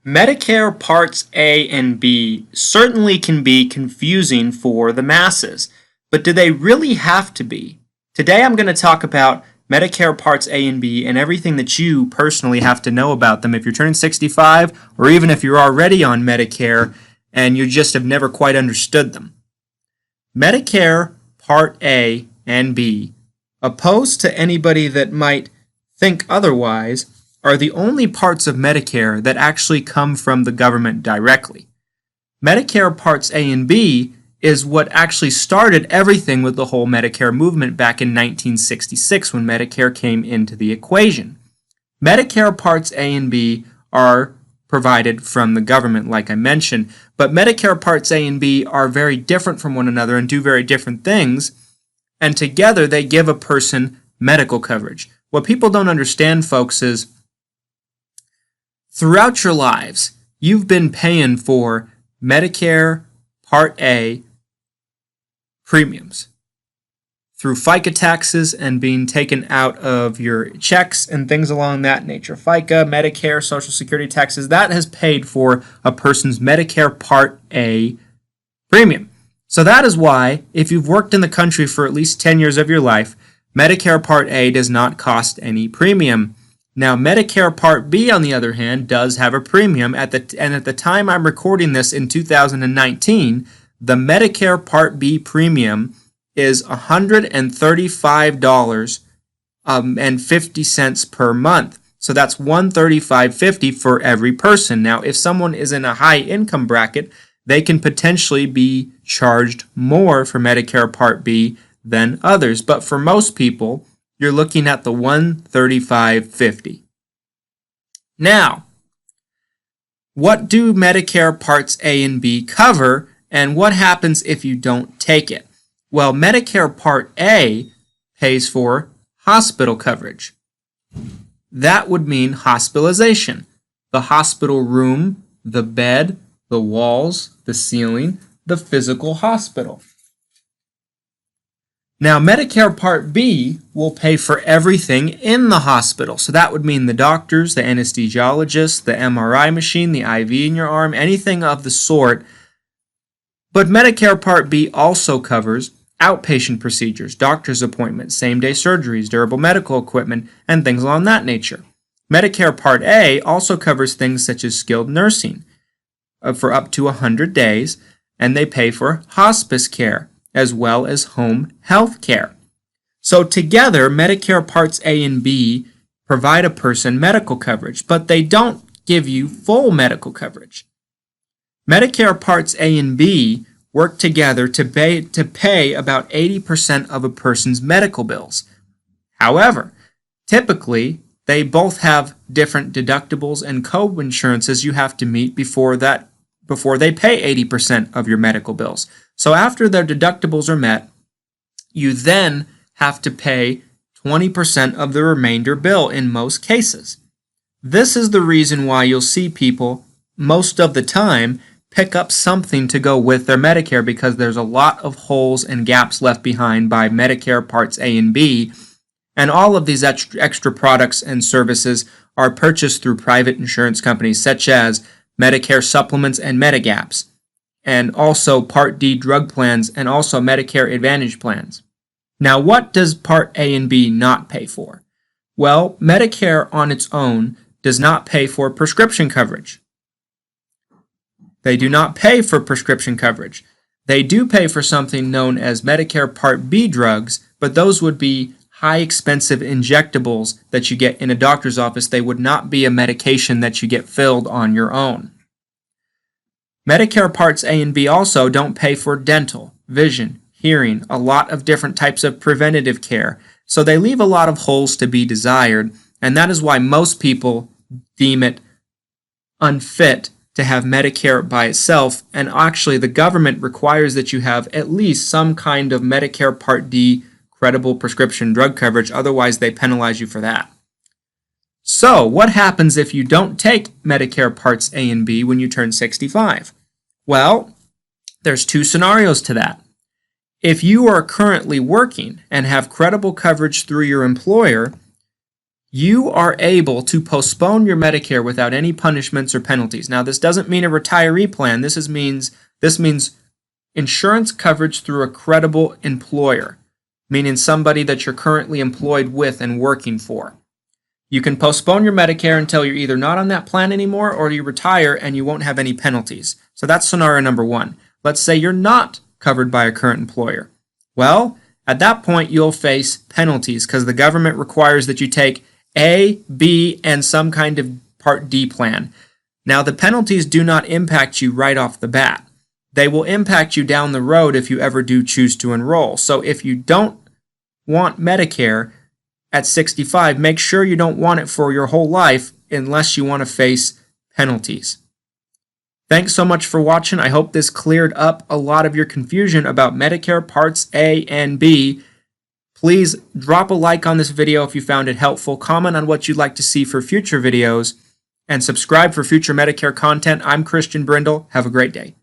Medicare Parts A and B certainly can be confusing for the masses, but do they really have to be? Today I'm going to talk about Medicare Parts A and B and everything that you personally have to know about them if you're turning 65 or even if you're already on Medicare and you just have never quite understood them. Medicare Part A and B, opposed to anybody that might think otherwise, are the only parts of Medicare that actually come from the government directly. Medicare Parts A and B is what actually started everything with the whole Medicare movement back in 1966 when Medicare came into the equation. Medicare Parts A and B are provided from the government, like I mentioned, but Medicare Parts A and B are very different from one another and do very different things, and together they give a person medical coverage. What people don't understand, folks, is throughout your lives, you've been paying for Medicare Part A premiums through FICA taxes and being taken out of your checks and things along that nature. FICA, Medicare, Social Security taxes, that has paid for a person's Medicare Part A premium. So that is why, if you've worked in the country for at least 10 years of your life, Medicare Part A does not cost any premium. Now, Medicare Part B, on the other hand, does have a premium. At the time I'm recording this in 2019, the Medicare Part B premium is $135.50 per month. So that's $135.50 for every person. Now, if someone is in a high income bracket, they can potentially be charged more for Medicare Part B than others. But for most people, you're looking at the $135.50. Now, what do Medicare Parts A and B cover, and what happens if you don't take it? Well, Medicare Part A pays for hospital coverage. That would mean hospitalization. The hospital room, the bed, the walls, the ceiling, the physical hospital. Now, Medicare Part B will pay for everything in the hospital. So that would mean the doctors, the anesthesiologists, the MRI machine, the IV in your arm, anything of the sort. But Medicare Part B also covers outpatient procedures, doctor's appointments, same-day surgeries, durable medical equipment, and things along that nature. Medicare Part A also covers things such as skilled nursing for up to 100 days, and they pay for hospice care, as well as home health care. So together, Medicare Parts A and B provide a person medical coverage, but they don't give you full medical coverage. Medicare Parts A and B work together to pay about 80% of a person's medical bills. However, typically, they both have different deductibles and co-insurances you have to meet before they pay 80% of your medical bills. So after their deductibles are met, you then have to pay 20% of the remainder bill in most cases. This is the reason why you'll see people most of the time pick up something to go with their Medicare, because there's a lot of holes and gaps left behind by Medicare Parts A and B, and all of these extra products and services are purchased through private insurance companies such as Medicare supplements and Medigaps, and also Part D drug plans, and also Medicare Advantage plans. Now, what does Part A and B not pay for? Well, Medicare on its own does not pay for prescription coverage. They do not pay for prescription coverage. They do pay for something known as Medicare Part B drugs, but those would be high expensive injectables that you get in a doctor's office. They would not be a medication that you get filled on your own. Medicare Parts A and B also don't pay for dental, vision, hearing, a lot of different types of preventative care. So they leave a lot of holes to be desired, and that is why most people deem it unfit to have Medicare by itself, and actually the government requires that you have at least some kind of Medicare Part D credible prescription drug coverage, otherwise they penalize you for that. So, what happens if you don't take Medicare Parts A and B when you turn 65? Well, there's two scenarios to that. If you are currently working and have credible coverage through your employer, you are able to postpone your Medicare without any punishments or penalties. Now, this doesn't mean a retiree plan. This means insurance coverage through a credible employer, meaning somebody that you're currently employed with and working for. You can postpone your Medicare until you're either not on that plan anymore or you retire and you won't have any penalties. So that's scenario number one. Let's say you're not covered by a current employer. Well, at that point, you'll face penalties because the government requires that you take A, B, and some kind of Part D plan. Now, the penalties do not impact you right off the bat. They will impact you down the road if you ever do choose to enroll. So if you don't want Medicare at 65, make sure you don't want it for your whole life unless you want to face penalties. Thanks so much for watching. I hope this cleared up a lot of your confusion about Medicare Parts A and B. Please drop a like on this video if you found it helpful, comment on what you'd like to see for future videos, and subscribe for future Medicare content. I'm Christian Brindle. Have a great day.